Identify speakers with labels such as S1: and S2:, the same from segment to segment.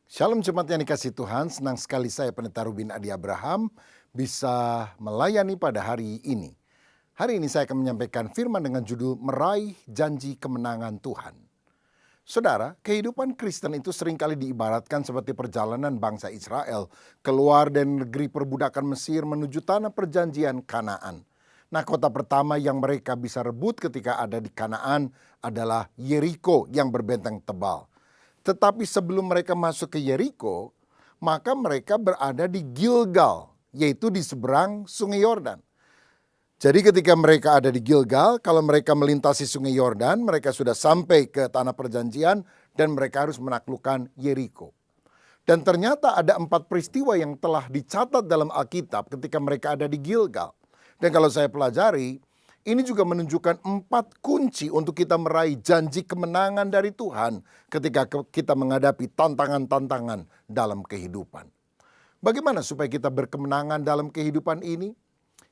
S1: Shalom jemaat yang dikasih Tuhan, senang sekali saya Pendeta Rubin Adi Abraham bisa melayani pada hari ini. Hari ini saya akan menyampaikan firman dengan judul Meraih Janji Kemenangan Tuhan. Saudara, kehidupan Kristen itu seringkali diibaratkan seperti perjalanan bangsa Israel keluar dari negeri perbudakan Mesir menuju tanah perjanjian Kanaan. Nah, kota pertama yang mereka bisa rebut ketika ada di Kanaan adalah Yeriko yang berbenteng tebal. Tetapi sebelum mereka masuk ke Yeriko, maka mereka berada di Gilgal, yaitu di seberang Sungai Yordan. Jadi ketika mereka ada di Gilgal, kalau mereka melintasi Sungai Yordan, mereka sudah sampai ke tanah perjanjian dan mereka harus menaklukkan Yeriko. Dan ternyata ada 4 peristiwa yang telah dicatat dalam Alkitab ketika mereka ada di Gilgal. Dan kalau saya pelajari, ini juga menunjukkan 4 kunci untuk kita meraih janji kemenangan dari Tuhan ketika kita menghadapi tantangan-tantangan dalam kehidupan. Bagaimana supaya kita berkemenangan dalam kehidupan ini?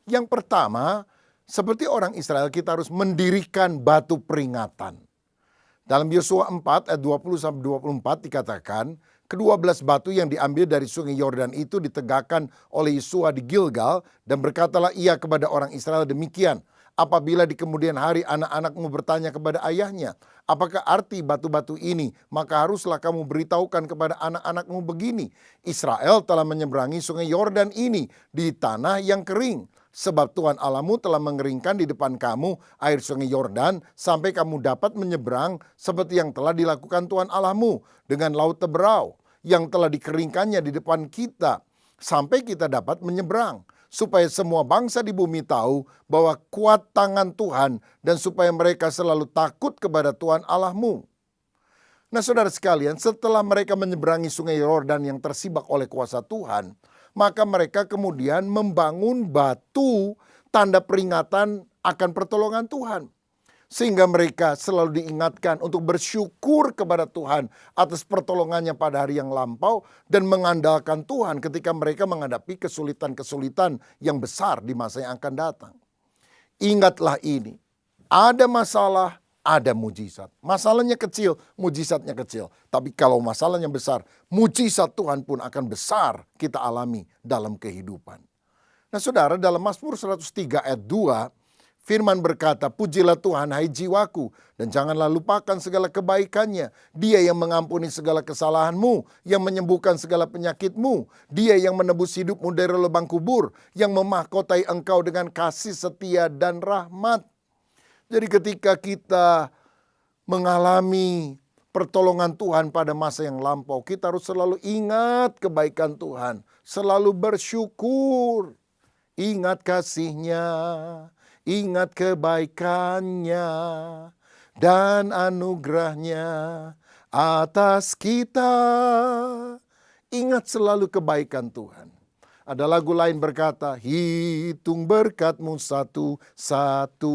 S1: Yang pertama, seperti orang Israel kita harus mendirikan batu peringatan. Dalam Yosua 4 ayat 20-24 dikatakan, ke-12 batu yang diambil dari Sungai Yordan itu ditegakkan oleh Yosua di Gilgal dan berkatalah ia kepada orang Israel demikian. Apabila di kemudian hari anak-anakmu bertanya kepada ayahnya, apakah arti batu-batu ini? Maka haruslah kamu beritahukan kepada anak-anakmu begini. Israel telah menyeberangi Sungai Yordan ini di tanah yang kering. Sebab Tuhan Allahmu telah mengeringkan di depan kamu air Sungai Yordan sampai kamu dapat menyeberang seperti yang telah dilakukan Tuhan Allahmu dengan laut Teberau yang telah dikeringkannya di depan kita sampai kita dapat menyeberang. Supaya semua bangsa di bumi tahu bahwa kuat tangan Tuhan dan supaya mereka selalu takut kepada Tuhan Allahmu. Nah saudara sekalian, setelah mereka menyeberangi Sungai Yordan yang tersibak oleh kuasa Tuhan, maka mereka kemudian membangun batu tanda peringatan akan pertolongan Tuhan. Sehingga mereka selalu diingatkan untuk bersyukur kepada Tuhan atas pertolongannya pada hari yang lampau dan mengandalkan Tuhan ketika mereka menghadapi kesulitan-kesulitan yang besar di masa yang akan datang. Ingatlah ini, ada masalah, ada mujizat. Masalahnya kecil, mujizatnya kecil. Tapi kalau masalahnya besar, mujizat Tuhan pun akan besar kita alami dalam kehidupan. Nah saudara, dalam Mazmur 103 ayat 2, Firman berkata, pujilah Tuhan hai jiwaku dan janganlah lupakan segala kebaikannya. Dia yang mengampuni segala kesalahanmu, yang menyembuhkan segala penyakitmu. Dia yang menebus hidupmu dari lubang kubur, yang memahkotai engkau dengan kasih setia dan rahmat. Jadi ketika kita mengalami pertolongan Tuhan pada masa yang lampau, kita harus selalu ingat kebaikan Tuhan, selalu bersyukur, ingat kasih-Nya. Ingat kebaikannya dan anugerahnya atas kita. Ingat selalu kebaikan Tuhan. Ada lagu lain berkata, hitung berkatmu satu-satu.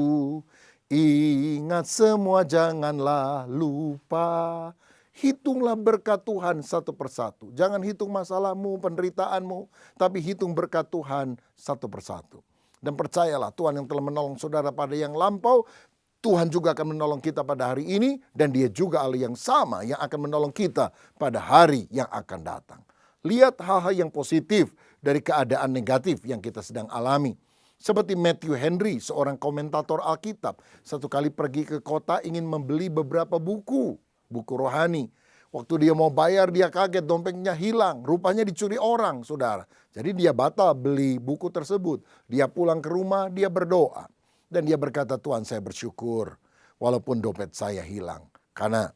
S1: Ingat semua janganlah lupa. Hitunglah berkat Tuhan satu persatu. Jangan hitung masalahmu, penderitaanmu, tapi hitung berkat Tuhan satu persatu. Dan percayalah Tuhan yang telah menolong saudara pada yang lampau, Tuhan juga akan menolong kita pada hari ini. Dan dia juga Allah yang sama yang akan menolong kita pada hari yang akan datang. Lihat hal-hal yang positif dari keadaan negatif yang kita sedang alami. Seperti Matthew Henry, seorang komentator Alkitab. Satu kali pergi ke kota ingin membeli beberapa buku rohani. Waktu dia mau bayar dia kaget dompetnya hilang. Rupanya dicuri orang saudara. Jadi dia batal beli buku tersebut. Dia pulang ke rumah dia berdoa. Dan dia berkata Tuhan saya bersyukur. Walaupun dompet saya hilang. Karena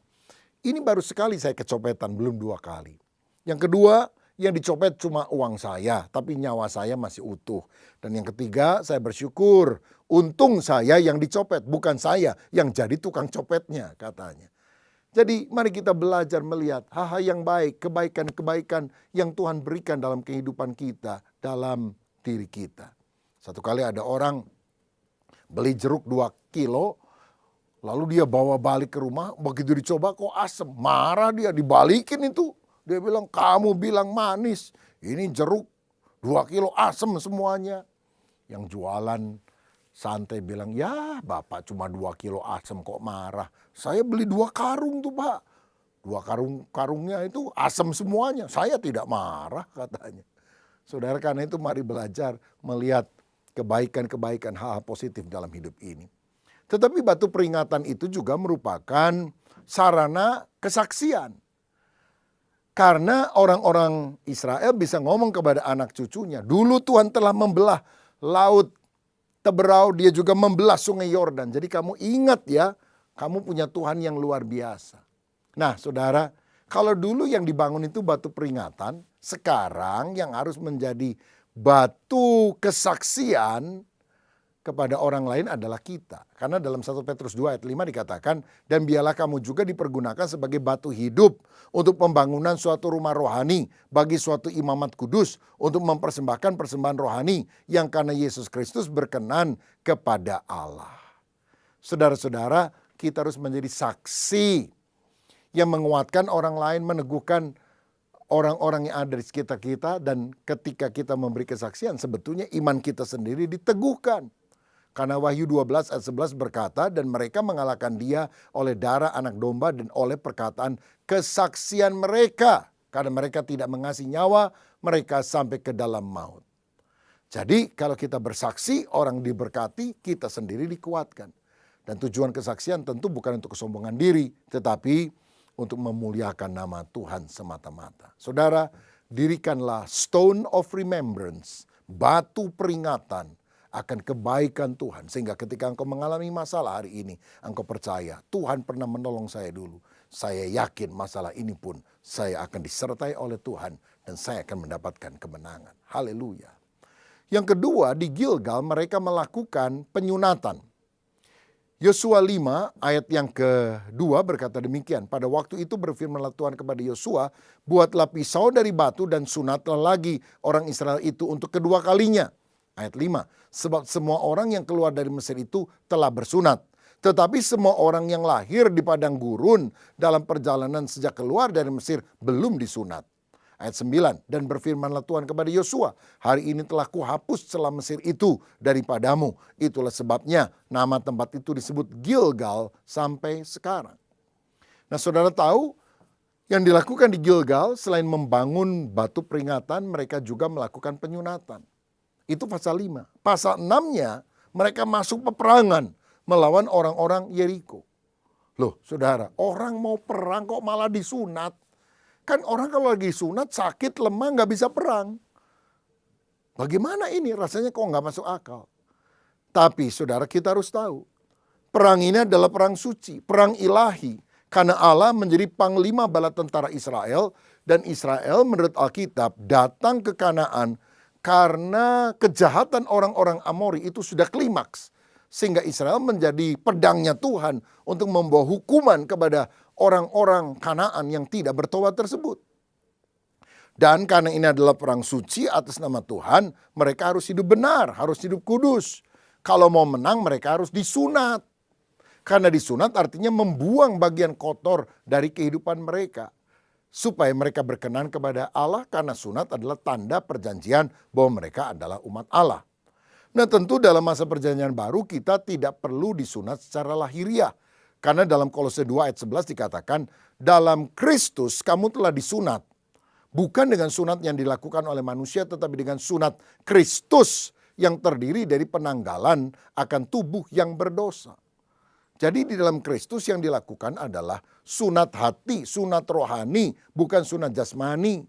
S1: ini baru sekali saya kecopetan belum 2 kali. Yang kedua yang dicopet cuma uang saya. Tapi nyawa saya masih utuh. Dan yang ketiga saya bersyukur. Untung saya yang dicopet bukan saya yang jadi tukang copetnya katanya. Jadi mari kita belajar melihat hal-hal yang baik, kebaikan-kebaikan yang Tuhan berikan dalam kehidupan kita, dalam diri kita. Satu kali ada orang beli jeruk 2 kilo, lalu dia bawa balik ke rumah, begitu dicoba kok asem. Marah dia, dibalikin itu. Dia bilang, kamu bilang manis, ini jeruk 2 kilo asem semuanya. Yang jualan santai bilang, ya bapak cuma 2 kilo asem kok marah. Saya beli 2 karung tuh pak. 2 karungnya itu asam semuanya. Saya tidak marah katanya. Saudara, karena itu mari belajar melihat kebaikan-kebaikan hal-hal positif dalam hidup ini. Tetapi batu peringatan itu juga merupakan sarana kesaksian. Karena orang-orang Israel bisa ngomong kepada anak cucunya, dulu Tuhan telah membelah laut Teberau, dia juga membelah sungai Yordan. Jadi kamu ingat ya, kamu punya Tuhan yang luar biasa. Nah saudara, kalau dulu yang dibangun itu batu peringatan, sekarang yang harus menjadi batu kesaksian kepada orang lain adalah kita. Karena dalam 1 Petrus 2 ayat 5 dikatakan, dan biarlah kamu juga dipergunakan sebagai batu hidup untuk pembangunan suatu rumah rohani bagi suatu imamat kudus untuk mempersembahkan persembahan rohani yang karena Yesus Kristus berkenan kepada Allah. Saudara-saudara, kita harus menjadi saksi yang menguatkan orang lain, meneguhkan orang-orang yang ada di sekitar kita, dan ketika kita memberi kesaksian sebetulnya iman kita sendiri diteguhkan. Karena Wahyu 12 ayat 11 berkata, dan mereka mengalahkan dia oleh darah anak domba dan oleh perkataan kesaksian mereka. Karena mereka tidak mengasihi nyawa mereka sampai ke dalam maut. Jadi kalau kita bersaksi, orang diberkati, kita sendiri dikuatkan. Dan tujuan kesaksian tentu bukan untuk kesombongan diri, tetapi untuk memuliakan nama Tuhan semata-mata. Saudara, dirikanlah stone of remembrance, batu peringatan akan kebaikan Tuhan. Sehingga ketika engkau mengalami masalah hari ini, engkau percaya Tuhan pernah menolong saya dulu. Saya yakin masalah ini pun saya akan disertai oleh Tuhan dan saya akan mendapatkan kemenangan. Haleluya. Yang kedua, di Gilgal mereka melakukan penyunatan. Yosua 5 ayat yang kedua berkata demikian. Pada waktu itu berfirmanlah Tuhan kepada Yosua, buatlah pisau dari batu dan sunatlah lagi orang Israel itu untuk kedua kalinya. Ayat 5, sebab semua orang yang keluar dari Mesir itu telah bersunat. Tetapi semua orang yang lahir di padang gurun dalam perjalanan sejak keluar dari Mesir belum disunat. Ayat 9, dan berfirmanlah Tuhan kepada Yosua, hari ini telah kuhapus celah Mesir itu daripadamu. Itulah sebabnya nama tempat itu disebut Gilgal sampai sekarang. Nah saudara tahu, yang dilakukan di Gilgal selain membangun batu peringatan, mereka juga melakukan penyunatan. Itu pasal 5. Pasal 6-nya mereka masuk peperangan melawan orang-orang Yeriko. Loh saudara, orang mau perang kok malah disunat? Kan orang kalau lagi sunat sakit, lemah, gak bisa perang. Bagaimana ini? Rasanya kok gak masuk akal. Tapi saudara, kita harus tahu, perang ini adalah perang suci, perang ilahi. Karena Allah menjadi panglima bala tentara Israel, dan Israel menurut Alkitab datang ke Kanaan karena kejahatan orang-orang Amori itu sudah klimaks. Sehingga Israel menjadi pedangnya Tuhan untuk membawa hukuman kepada orang-orang Kanaan yang tidak bertobat tersebut. Dan karena ini adalah perang suci atas nama Tuhan, mereka harus hidup benar, harus hidup kudus. Kalau mau menang mereka harus disunat. Karena disunat artinya membuang bagian kotor dari kehidupan mereka. Supaya mereka berkenan kepada Allah, karena sunat adalah tanda perjanjian bahwa mereka adalah umat Allah. Nah tentu dalam masa perjanjian baru kita tidak perlu disunat secara lahiriah. Karena dalam Kolose 2 ayat 11 dikatakan, dalam Kristus kamu telah disunat. Bukan dengan sunat yang dilakukan oleh manusia, tetapi dengan sunat Kristus yang terdiri dari penanggalan akan tubuh yang berdosa. Jadi di dalam Kristus yang dilakukan adalah sunat hati, sunat rohani, bukan sunat jasmani.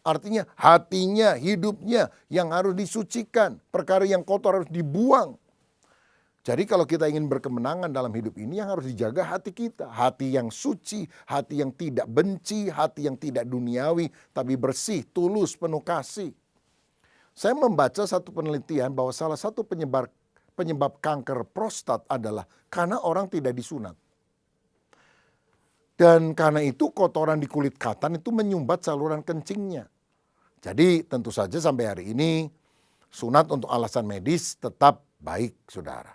S1: Artinya hatinya, hidupnya yang harus disucikan. Perkara yang kotor harus dibuang. Jadi kalau kita ingin berkemenangan dalam hidup ini, yang harus dijaga hati kita. Hati yang suci, hati yang tidak benci, hati yang tidak duniawi, tapi bersih, tulus, penuh kasih. Saya membaca satu penelitian bahwa salah satu penyebab kanker prostat adalah karena orang tidak disunat. Dan karena itu kotoran di kulit katan itu menyumbat saluran kencingnya. Jadi tentu saja sampai hari ini sunat untuk alasan medis tetap baik saudara.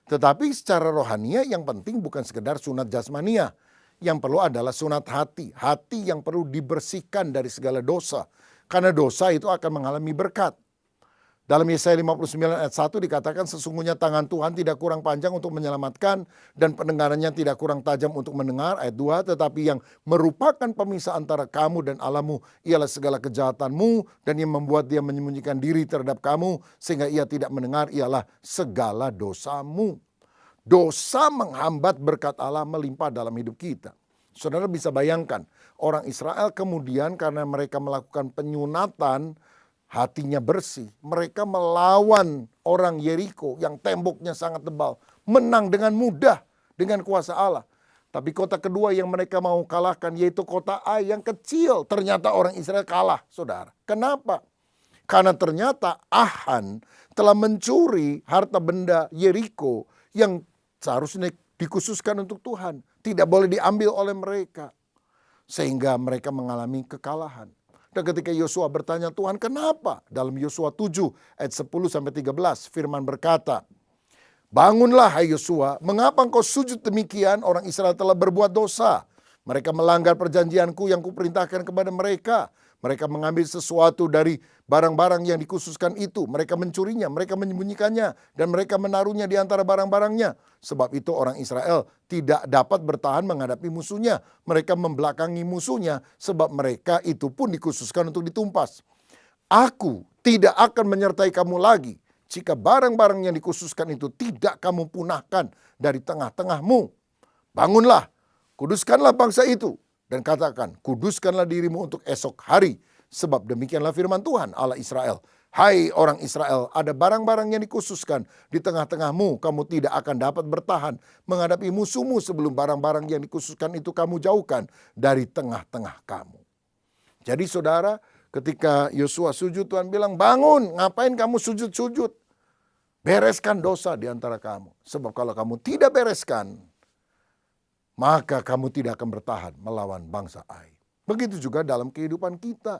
S1: Tetapi secara rohania yang penting bukan sekedar sunat jasmania. Yang perlu adalah sunat hati. Hati yang perlu dibersihkan dari segala dosa. Karena dosa itu akan mengalami berkat. Dalam Yesaya 59 ayat 1 dikatakan sesungguhnya tangan Tuhan tidak kurang panjang untuk menyelamatkan dan pendengarannya tidak kurang tajam untuk mendengar. Ayat 2, tetapi yang merupakan pemisah antara kamu dan Allahmu ialah segala kejahatanmu, dan yang membuat dia menyembunyikan diri terhadap kamu sehingga ia tidak mendengar ialah segala dosamu. Dosa menghambat berkat Allah melimpah dalam hidup kita. Saudara bisa bayangkan, orang Israel kemudian karena mereka melakukan penyunatan, hatinya bersih. Mereka melawan orang Yeriko yang temboknya sangat tebal. Menang dengan mudah dengan kuasa Allah. Tapi kota kedua yang mereka mau kalahkan yaitu kota Ai yang kecil. Ternyata orang Israel kalah, saudara. Kenapa? Karena ternyata Ahan telah mencuri harta benda Yeriko yang seharusnya dikhususkan untuk Tuhan. Tidak boleh diambil oleh mereka. Sehingga mereka mengalami kekalahan. Dan ketika Yosua bertanya, Tuhan kenapa? Dalam Yosua 7 ayat 10-13 firman berkata, bangunlah hai Yosua, mengapa engkau sujud demikian? Orang Israel telah berbuat dosa. Mereka melanggar perjanjianku yang kuperintahkan kepada mereka. Mereka mengambil sesuatu dari barang-barang yang dikhususkan itu. Mereka mencurinya, mereka menyembunyikannya, dan mereka menaruhnya di antara barang-barangnya. Sebab itu orang Israel tidak dapat bertahan menghadapi musuhnya. Mereka membelakangi musuhnya sebab mereka itu pun dikhususkan untuk ditumpas. Aku tidak akan menyertai kamu lagi jika barang-barang yang dikhususkan itu tidak kamu punahkan dari tengah-tengahmu. Bangunlah, kuduskanlah bangsa itu. Dan katakan, kuduskanlah dirimu untuk esok hari. Sebab demikianlah firman Tuhan Allah Israel. Hai orang Israel, ada barang-barang yang dikhususkan di tengah-tengahmu. Kamu tidak akan dapat bertahan menghadapi musuhmu sebelum barang-barang yang dikhususkan itu kamu jauhkan dari tengah-tengah kamu. Jadi saudara, ketika Yosua sujud, Tuhan bilang, bangun, ngapain kamu sujud-sujud? Bereskan dosa di antara kamu. Sebab kalau kamu tidak bereskan, maka kamu tidak akan bertahan melawan bangsa Ai. Begitu juga dalam kehidupan kita.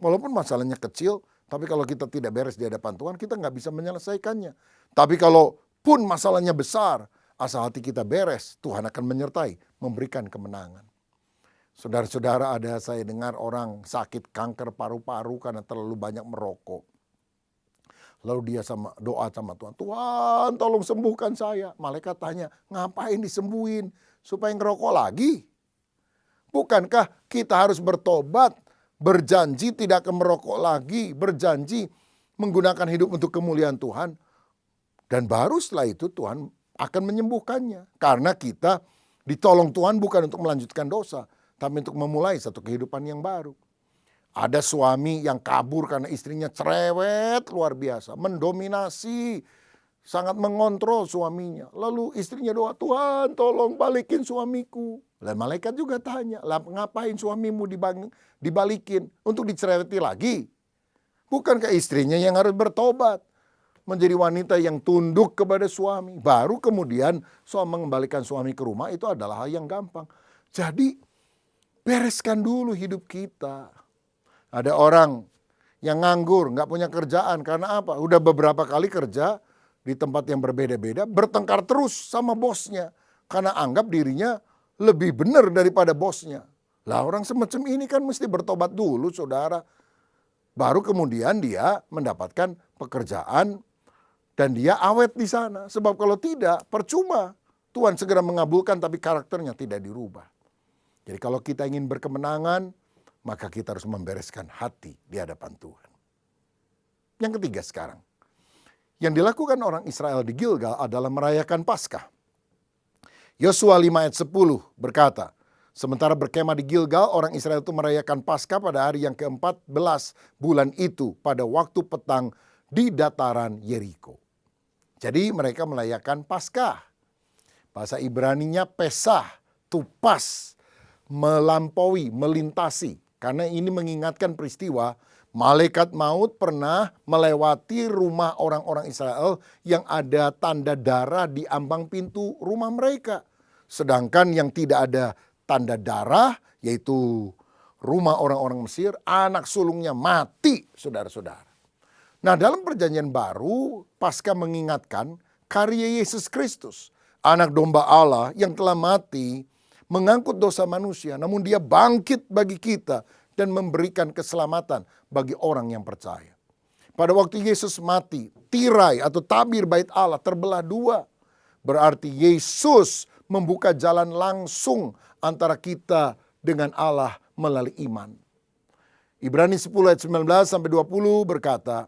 S1: Walaupun masalahnya kecil, tapi kalau kita tidak beres di hadapan Tuhan, kita nggak bisa menyelesaikannya. Tapi kalau pun masalahnya besar, asal hati kita beres, Tuhan akan menyertai, memberikan kemenangan. Saudara-saudara, ada saya dengar orang sakit kanker paru-paru karena terlalu banyak merokok. Lalu dia doa sama Tuhan, Tuhan tolong sembuhkan saya. Malaikat tanya, ngapain disembuhin? Supaya ngerokok lagi? Bukankah kita harus bertobat, berjanji tidak akan merokok lagi, berjanji menggunakan hidup untuk kemuliaan Tuhan? Dan baru setelah itu Tuhan akan menyembuhkannya. Karena kita ditolong Tuhan bukan untuk melanjutkan dosa, tapi untuk memulai satu kehidupan yang baru. Ada suami yang kabur karena istrinya cerewet luar biasa, mendominasi, sangat mengontrol suaminya. Lalu istrinya doa, Tuhan tolong balikin suamiku. Dan malaikat juga tanya, lah ngapain suamimu dibalikin? Untuk dicereweti lagi? Bukankah istrinya yang harus bertobat? Menjadi wanita yang tunduk kepada suami. Baru kemudian mengembalikan suami ke rumah itu adalah hal yang gampang. Jadi bereskan dulu hidup kita. Ada orang yang nganggur, nggak punya kerjaan. Karena apa? Udah beberapa kali kerja di tempat yang berbeda-beda, bertengkar terus sama bosnya. Karena anggap dirinya lebih benar daripada bosnya. Lah orang semacam ini kan mesti bertobat dulu saudara. Baru kemudian dia mendapatkan pekerjaan dan dia awet di sana. Sebab kalau tidak percuma. Tuhan segera mengabulkan tapi karakternya tidak dirubah. Jadi kalau kita ingin berkemenangan, maka kita harus membereskan hati di hadapan Tuhan. Yang ketiga sekarang. Yang dilakukan orang Israel di Gilgal adalah merayakan Paskah. Yosua 5 ayat 10 berkata, sementara berkemah di Gilgal, orang Israel itu merayakan Paskah pada hari yang ke-14 bulan itu pada waktu petang di dataran Yeriko. Jadi mereka merayakan Paskah. Bahasa Ibraninya Pesah, tupas, melampaui, melintasi. Karena ini mengingatkan peristiwa malaikat maut pernah melewati rumah orang-orang Israel yang ada tanda darah di ambang pintu rumah mereka. Sedangkan yang tidak ada tanda darah, yaitu rumah orang-orang Mesir, anak sulungnya mati, saudara-saudara. Nah, dalam perjanjian baru, Paskah mengingatkan karya Yesus Kristus, anak domba Allah yang telah mati, mengangkut dosa manusia, namun dia bangkit bagi kita dan memberikan keselamatan bagi orang yang percaya. Pada waktu Yesus mati, tirai atau tabir bait Allah terbelah dua. Berarti Yesus membuka jalan langsung antara kita dengan Allah melalui iman. Ibrani 10 ayat 19 sampai 20 berkata,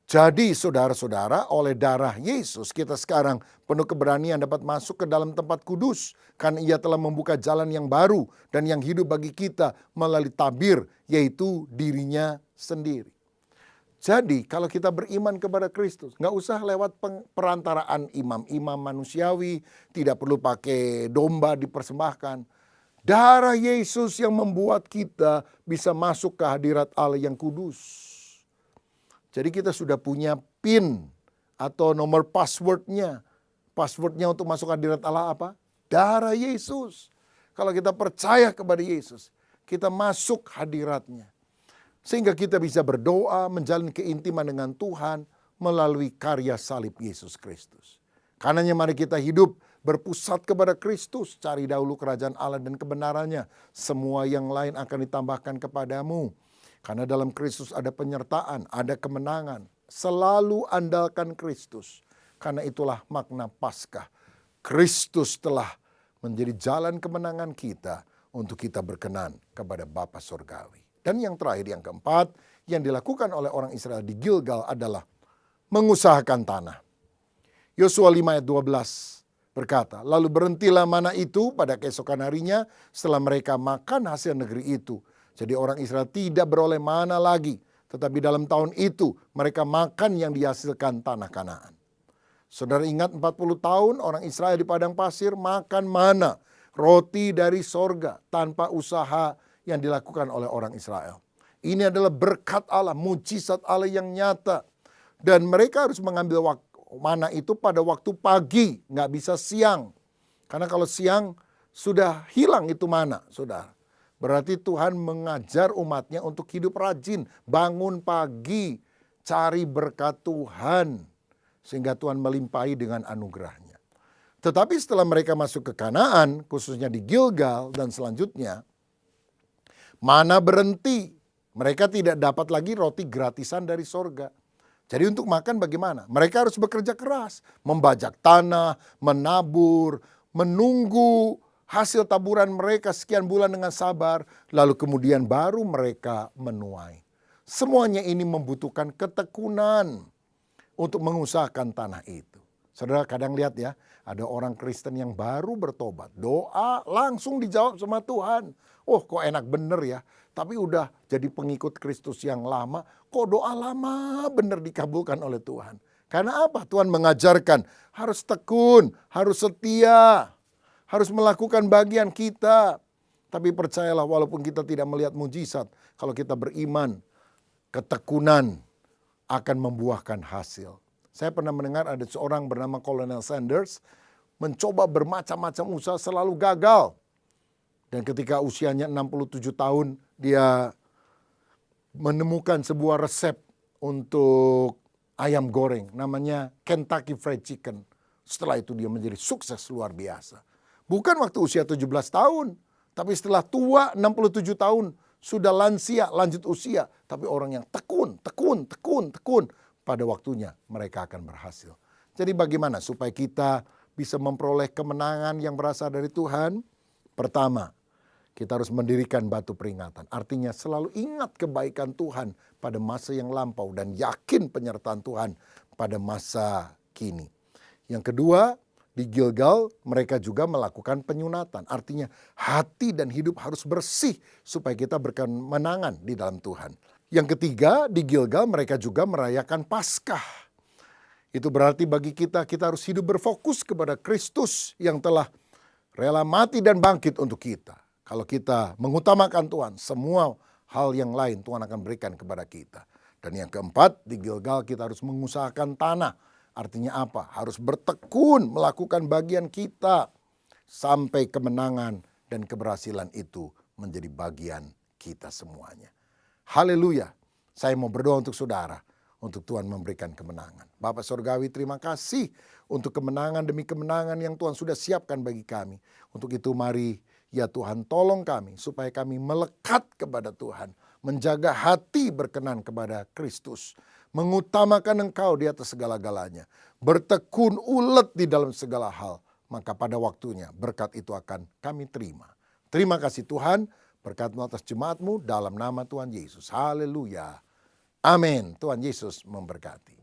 S1: jadi saudara-saudara, oleh darah Yesus kita sekarang penuh keberanian dapat masuk ke dalam tempat kudus. Karena ia telah membuka jalan yang baru dan yang hidup bagi kita melalui tabir, yaitu dirinya sendiri. Jadi kalau kita beriman kepada Kristus, nggak usah lewat perantaraan imam-imam manusiawi, tidak perlu pakai domba dipersembahkan. Darah Yesus yang membuat kita bisa masuk ke hadirat Allah yang kudus. Jadi kita sudah punya PIN atau nomor passwordnya. Passwordnya untuk masuk hadirat Allah apa? Darah Yesus. Kalau kita percaya kepada Yesus, kita masuk hadiratnya. Sehingga kita bisa berdoa, menjalin keintiman dengan Tuhan melalui karya salib Yesus Kristus. Karenanya mari kita hidup berpusat kepada Kristus. Cari dahulu kerajaan Allah dan kebenarannya. Semua yang lain akan ditambahkan kepadamu. Karena dalam Kristus ada penyertaan, ada kemenangan. Selalu andalkan Kristus. Karena itulah makna Paskah. Kristus telah menjadi jalan kemenangan kita untuk kita berkenan kepada Bapa Surgawi. Dan yang terakhir, yang keempat, yang dilakukan oleh orang Israel di Gilgal adalah mengusahakan tanah. Yosua 5 ayat 12 berkata, lalu berhentilah mana itu pada keesokan harinya setelah mereka makan hasil negeri itu. Jadi orang Israel tidak beroleh mana lagi. Tetapi dalam tahun itu mereka makan yang dihasilkan tanah Kanaan. Saudara ingat 40 tahun orang Israel di padang pasir makan mana. Roti dari sorga tanpa usaha yang dilakukan oleh orang Israel. Ini adalah berkat Allah, mujizat Allah yang nyata. Dan mereka harus mengambil mana itu pada waktu pagi, nggak bisa siang. Karena kalau siang sudah hilang itu mana, saudara. Berarti Tuhan mengajar umatnya untuk hidup rajin, bangun pagi, cari berkat Tuhan. Sehingga Tuhan melimpahi dengan anugerahnya. Tetapi setelah mereka masuk ke Kanaan, khususnya di Gilgal dan selanjutnya, mana berhenti. Mereka tidak dapat lagi roti gratisan dari sorga. Jadi untuk makan bagaimana? Mereka harus bekerja keras, membajak tanah, menabur, menunggu hasil taburan mereka sekian bulan dengan sabar, lalu kemudian baru mereka menuai. Semuanya ini membutuhkan ketekunan untuk mengusahakan tanah itu. Saudara kadang lihat ya, ada orang Kristen yang baru bertobat, doa langsung dijawab sama Tuhan. Oh kok enak bener ya, tapi udah jadi pengikut Kristus yang lama, kok doa lama bener dikabulkan oleh Tuhan. Karena apa? Tuhan mengajarkan harus tekun, harus setia. Harus melakukan bagian kita. Tapi percayalah walaupun kita tidak melihat mujizat, kalau kita beriman, ketekunan akan membuahkan hasil. Saya pernah mendengar ada seorang bernama Colonel Sanders mencoba bermacam-macam usaha selalu gagal. Dan ketika usianya 67 tahun dia menemukan sebuah resep untuk ayam goreng namanya Kentucky Fried Chicken. Setelah itu dia menjadi sukses luar biasa. Bukan waktu usia 17 tahun, tapi setelah tua 67 tahun, sudah lansia, lanjut usia. Tapi orang yang tekun. Pada waktunya mereka akan berhasil. Jadi bagaimana supaya kita bisa memperoleh kemenangan yang berasal dari Tuhan? Pertama, kita harus mendirikan batu peringatan. Artinya selalu ingat kebaikan Tuhan pada masa yang lampau dan yakin penyertaan Tuhan pada masa kini. Yang kedua, di Gilgal mereka juga melakukan penyunatan. Artinya hati dan hidup harus bersih supaya kita berkemenangan di dalam Tuhan. Yang ketiga, di Gilgal mereka juga merayakan Paskah. Itu berarti bagi kita harus hidup berfokus kepada Kristus yang telah rela mati dan bangkit untuk kita. Kalau kita mengutamakan Tuhan, semua hal yang lain Tuhan akan berikan kepada kita. Dan yang keempat, di Gilgal kita harus mengusahakan tanah. Artinya apa? Harus bertekun melakukan bagian kita sampai kemenangan dan keberhasilan itu menjadi bagian kita semuanya. Haleluya. Saya mau berdoa untuk saudara, untuk Tuhan memberikan kemenangan. Bapa Surgawi, terima kasih untuk kemenangan demi kemenangan yang Tuhan sudah siapkan bagi kami. Untuk itu mari ya Tuhan tolong kami supaya kami melekat kepada Tuhan. Menjaga hati berkenan kepada Kristus. mengutamakan Engkau di atas segala-galanya, bertekun ulet di dalam segala hal, maka pada waktunya berkat itu akan kami terima. Terima kasih Tuhan, berkat-Mu atas jemaat-Mu dalam nama Tuhan Yesus. Haleluya. Amin. Tuhan Yesus memberkati.